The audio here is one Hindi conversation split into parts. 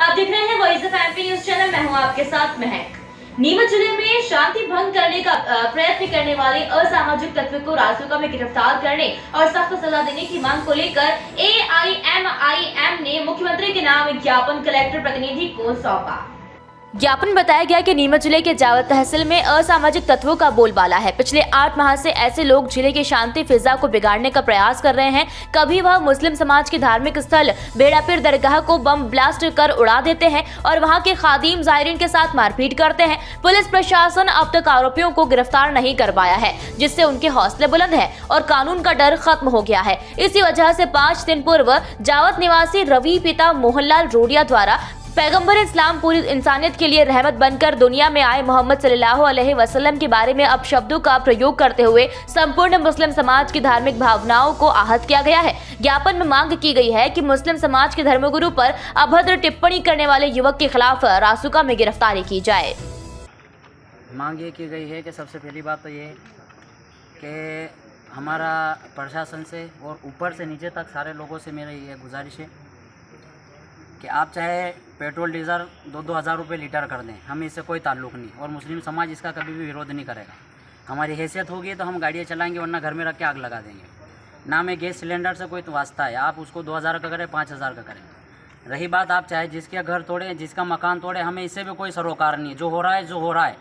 आप देख रहे हैं voice of MP news channel. मैं हूं आपके साथ महक। नीमच जिले में शांति भंग करने का प्रयत्न करने वाले असामाजिक तत्व को रासुका में गिरफ्तार करने और सख्त सजा देने की मांग को लेकर AIMIM ने मुख्यमंत्री के नाम ज्ञापन कलेक्टर प्रतिनिधि को सौंपा। ज्ञापन बताया गया कि नीमच जिले के जावत तहसील में असामाजिक तत्वों का बोलबाला है। पिछले 8 माह से ऐसे लोग जिले की शांति फिजा को बिगाड़ने का प्रयास कर रहे हैं। कभी वह मुस्लिम समाज के धार्मिक स्थल बेड़ापीर दरगाह को बम ब्लास्ट कर उड़ा देते हैं और वहां के खादिम जायरीन के साथ मारपीट करते हैं। पुलिस प्रशासन अब तक आरोपियों को गिरफ्तार नहीं कर पाया है, जिससे उनके हौसले बुलंद है और कानून का डर खत्म हो गया है। इसी वजह से 5 दिन पूर्व जावत निवासी रवि पिता मोहनलाल रोडिया द्वारा पैगंबर इस्लाम पूरी इंसानियत के लिए रहमत बनकर दुनिया में आए मोहम्मद सल्लल्लाहु अलैहि वसल्लम के बारे में अपशब्दों का प्रयोग करते हुए संपूर्ण मुस्लिम समाज की धार्मिक भावनाओं को आहत किया गया है। ज्ञापन में मांग की गई है कि मुस्लिम समाज के धर्मगुरु पर अभद्र टिप्पणी करने वाले युवक के खिलाफ रासुका में गिरफ्तारी की जाए। मांग ये की गई है कि सबसे पहली बात तो ये कि हमारा प्रशासन से और ऊपर से नीचे तक सारे लोगों से मेरी ये गुजारिश है कि आप चाहे पेट्रोल डीजल 2-2 हज़ार रुपये लीटर कर दें, हमें इससे कोई ताल्लुक़ नहीं और मुस्लिम समाज इसका कभी भी विरोध नहीं करेगा। हमारी हैसियत होगी तो हम गाड़ियाँ चलाएंगे, वरना घर में रख के आग लगा देंगे। ना में गैस सिलेंडर से कोई तो वास्ता है, आप उसको 2 हज़ार का करें, 5 हज़ार का करें। रही बात आप चाहे जिसके घर तोड़े, जिसका मकान तोड़े, हमें इससे भी कोई सरोकार नहीं है। जो हो रहा है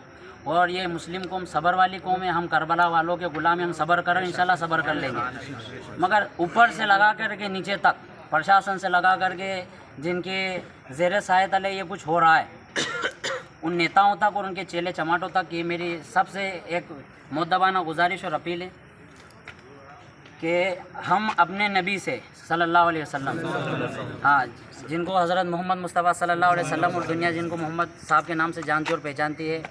और ये मुस्लिम कौम सब्र वाली कौम है। हम करबला वालों के गुलाम, हम सब्र करें, इंशाल्लाह सब्र कर लेंगे। मगर ऊपर से लगा करके नीचे तक, प्रशासन से लगा करके जिनके ज़ेर सहायता ले ये कुछ हो रहा है, उन नेताओं तक और उनके चेले चमाटों तक ये मेरी सबसे एक मुद्दबाना गुजारिश और अपील है कि हम अपने नबी से सल्लल्लाहु अलैहि वसल्लम, हाँ, जिनको हज़रत मोहम्मद मुस्तफ़ा सल्लल्लाहु अलैहि वसल्लम और दुनिया जिनको मोहम्मद साहब के नाम से जानती और पहचानती है,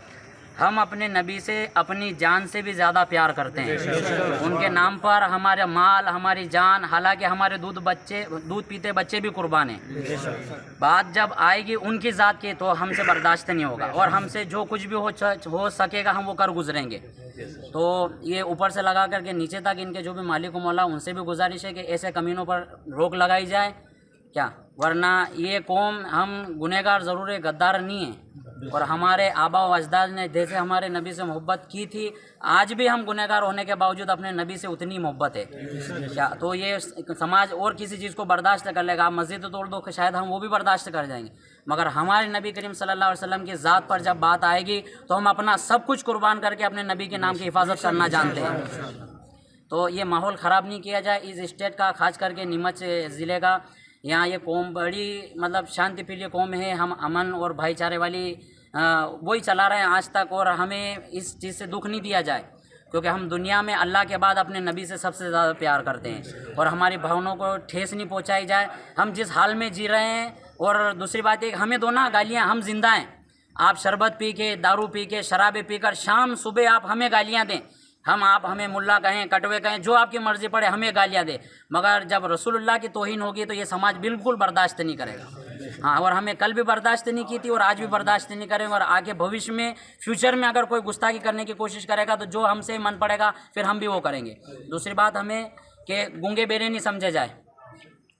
हम अपने नबी से अपनी जान से भी ज़्यादा प्यार करते हैं। उनके नाम पर हमारे माल, हमारी जान, हालांकि हमारे दूध पीते बच्चे भी कुर्बान हैं। बात जब आएगी उनकी ज़ात की तो हमसे बर्दाश्त नहीं होगा और हमसे जो कुछ भी हो सकेगा हम वो कर गुजरेंगे। तो ये ऊपर से लगा करके नीचे तक इनके जो भी मालिक मौला, उनसे भी गुजारिश है कि ऐसे कमीनों पर रोक लगाई जाए क्या, वरना ये कौम, हम गुनहगार ज़रूर है, गद्दार नहीं है। और हमारे आबा व अजदाद ने जैसे हमारे नबी से मोहब्बत की थी, आज भी हम गुनहगार होने के बावजूद अपने नबी से उतनी मोहब्बत है क्या। तो ये समाज और किसी चीज़ को बर्दाश्त कर लेगा, आप मस्जिद तोड़ दो कि शायद हम वो भी बर्दाश्त कर जाएंगे, मगर हमारे नबी करीम सल्लल्लाहु अलैहि वसल्लम की ज़ात पर जब बात आएगी तो हम अपना सब कुछ कुर्बान करके अपने नबी के नाम की हिफाजत करना जानते हैं। तो ये माहौल ख़राब नहीं किया जाए इस स्टेट का, खास करके नीमच ज़िले का। यहाँ ये कौम बड़ी मतलब शांति प्रिय कौम है। हम अमन और भाईचारे वाली वही चला रहे हैं आज तक, और हमें इस चीज़ से दुख नहीं दिया जाए, क्योंकि हम दुनिया में अल्लाह के बाद अपने नबी से सबसे ज़्यादा प्यार करते हैं और हमारी भावनाओं को ठेस नहीं पहुँचाई जाए। हम जिस हाल में जी रहे हैं, और दूसरी बात एक, हमें दो ना गालियाँ, हम जिंदा हैं। आप शरबत पी के, दारू पी के, शराबें पीकर शाम सुबह आप हमें गालियाँ दें, आप हमें मुल्ला कहें, कटवे कहें, जो आपकी मर्ज़ी पड़े, हमें गालियाँ दे, मगर जब रसूलुल्लाह की तौहीन होगी तो ये समाज बिल्कुल बर्दाश्त नहीं करेगा। हाँ, और हमें कल भी बर्दाश्त नहीं की थी और आज भी बर्दाश्त नहीं करेंगे, और आगे भविष्य में, फ्यूचर में अगर कोई गुस्ताखी करने की कोशिश करेगा तो जो हमसे मन पड़ेगा फिर हम भी वो करेंगे। दूसरी बात, हमें कि गूंगे बेरे नहीं समझे जाए।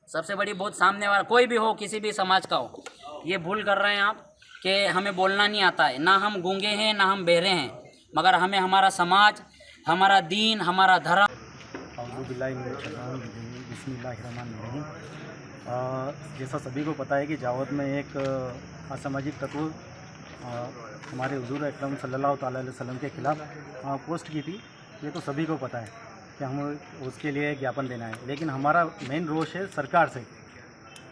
सबसे बड़ी बहुत, सामने वाला कोई भी हो, किसी भी समाज का हो, ये भूल कर रहे हैं आप कि हमें बोलना नहीं आता है। ना हम गूंगे हैं, ना हम बहरे हैं, मगर हमें हमारा समाज, हमारा दीन, हमारा धर्म। बिस्मिल्लाहिर्रहमानिर्रहीम। जैसा सभी को पता है कि जावत में एक असामाजिक तत्व हमारे हुजूर अकरम सल्लल्लाहु अलैहि वसल्लम के खिलाफ पोस्ट की थी। ये तो सभी को पता है कि हम उसके लिए ज्ञापन देना है, लेकिन हमारा मेन रोष है सरकार से,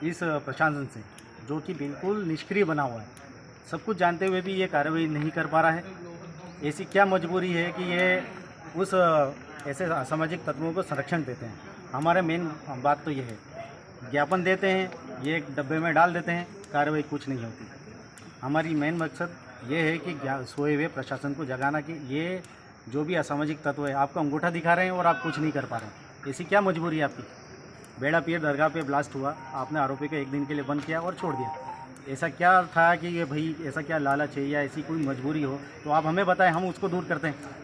इस प्रशासन से, जो कि बिल्कुल निष्क्रिय बना हुआ है। सब कुछ जानते हुए भी ये कार्रवाई नहीं कर पा रहा है। ऐसी क्या मजबूरी है कि ये उस ऐसे असामाजिक तत्वों को संरक्षण देते हैं। हमारे मेन बात तो ये है, ज्ञापन देते हैं, ये एक डब्बे में डाल देते हैं, कार्रवाई कुछ नहीं होती। हमारी मेन मकसद ये है कि सोए हुए प्रशासन को जगाना कि ये जो भी असामाजिक तत्व है आपको अंगूठा दिखा रहे हैं और आप कुछ नहीं कर पा रहे हैं। ऐसी क्या मजबूरी है आपकी? बेड़ापीर दरगाह पे ब्लास्ट हुआ, आपने आरोपी को एक दिन के लिए बंद किया और छोड़ दिया। ऐसा क्या था कि ये भाई, ऐसा क्या लालच है या ऐसी कोई मजबूरी हो तो आप हमें बताएं, हम उसको दूर करते हैं।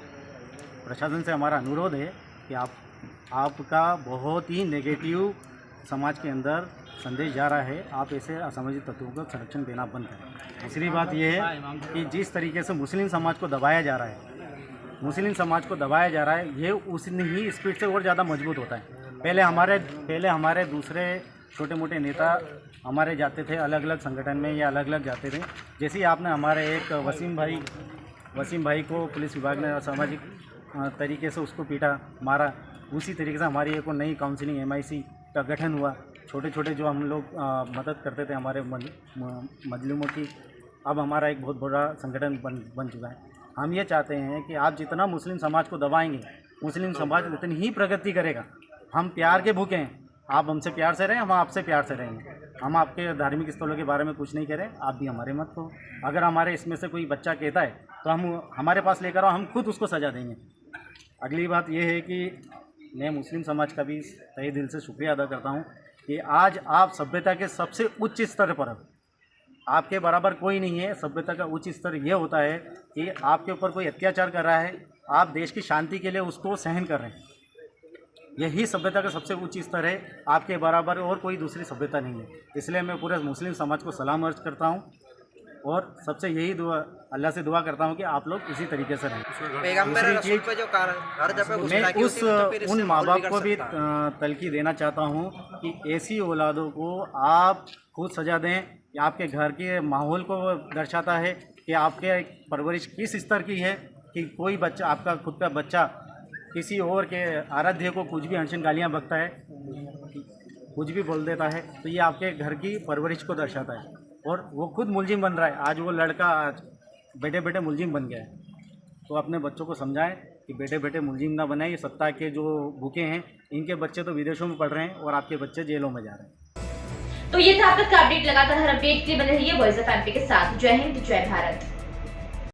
प्रशासन से हमारा अनुरोध है कि आपका बहुत ही नेगेटिव समाज के अंदर संदेश जा रहा है, आप ऐसे असामाजिक तत्वों को संरक्षण देना बंद करें। दूसरी बात यह है कि जिस तरीके से मुस्लिम समाज को दबाया जा रहा है, ये उतनी ही स्पीड से और ज़्यादा मजबूत होता है। पहले हमारे दूसरे छोटे मोटे नेता हमारे जाते थे अलग अलग संगठन में या अलग अलग जाते थे। जैसे ही आपने हमारे एक वसीम भाई को पुलिस विभाग ने असामाजिक तरीके से उसको पीटा मारा, उसी तरीके से हमारी एक नई काउंसिलिंग MIC का गठन हुआ। छोटे छोटे जो हम लोग मदद करते थे हमारे मजलूमों की, अब हमारा एक बहुत बड़ा संगठन बन चुका है। हम ये चाहते हैं कि आप जितना मुस्लिम समाज को दबाएंगे, मुस्लिम समाज उतनी ही प्रगति करेगा। हम प्यार के भूखे हैं, आप हमसे प्यार से रहें, हम आपसे प्यार से रहेंगे। हम आपके धार्मिक स्थलों के बारे में कुछ नहीं करें, आप भी हमारे मत हो। अगर हमारे इसमें से कोई बच्चा कहता है तो हम हमारे पास लेकर आओ, हम खुद उसको सजा देंगे। अगली बात यह है कि मैं मुस्लिम समाज का भी तहे दिल से शुक्रिया अदा करता हूँ कि आज आप सभ्यता के सबसे उच्च स्तर पर, आपके बराबर कोई नहीं है। सभ्यता का उच्च स्तर यह होता है कि आपके ऊपर कोई अत्याचार कर रहा है, आप देश की शांति के लिए उसको सहन कर रहे हैं। यही सभ्यता का सबसे उच्च स्तर है, आपके बराबर और कोई दूसरी सभ्यता नहीं है। इसलिए मैं पूरे मुस्लिम समाज को सलाम अर्ज करता हूँ और सबसे यही दुआ, अल्लाह से दुआ करता हूँ कि आप लोग इसी तरीके से रहें। दूसरी चीज़, मैं उन माँ बाप को भी तलकी देना चाहता हूँ कि ऐसी औलादों को आप खुद सजा दें। कि आपके घर के माहौल को दर्शाता है कि आपके परवरिश किस स्तर की है कि कोई बच्चा, आपका खुद का बच्चा किसी और के आराध्य को कुछ भी अनशन गालियाँ बकता है, कुछ भी बोल देता है, तो ये आपके घर की परवरिश को दर्शाता है। और वो खुद मुलजिम बन रहा है, आज वो लड़का बेटे बेटे मुलजिम बन गया है। तो अपने बच्चों को समझाएं कि बेटे बेटे मुलजिम ना बनाए। ये सत्ता के जो भूखे हैं, इनके बच्चे तो विदेशों में पढ़ रहे हैं और आपके बच्चे जेलों में जा रहे हैं। तो ये था आपका अपडेट। लगातार हर अपडेट के लिए बने रहिए वॉइस ऑफ एमपी के साथ। जय हिंद, जय भारत।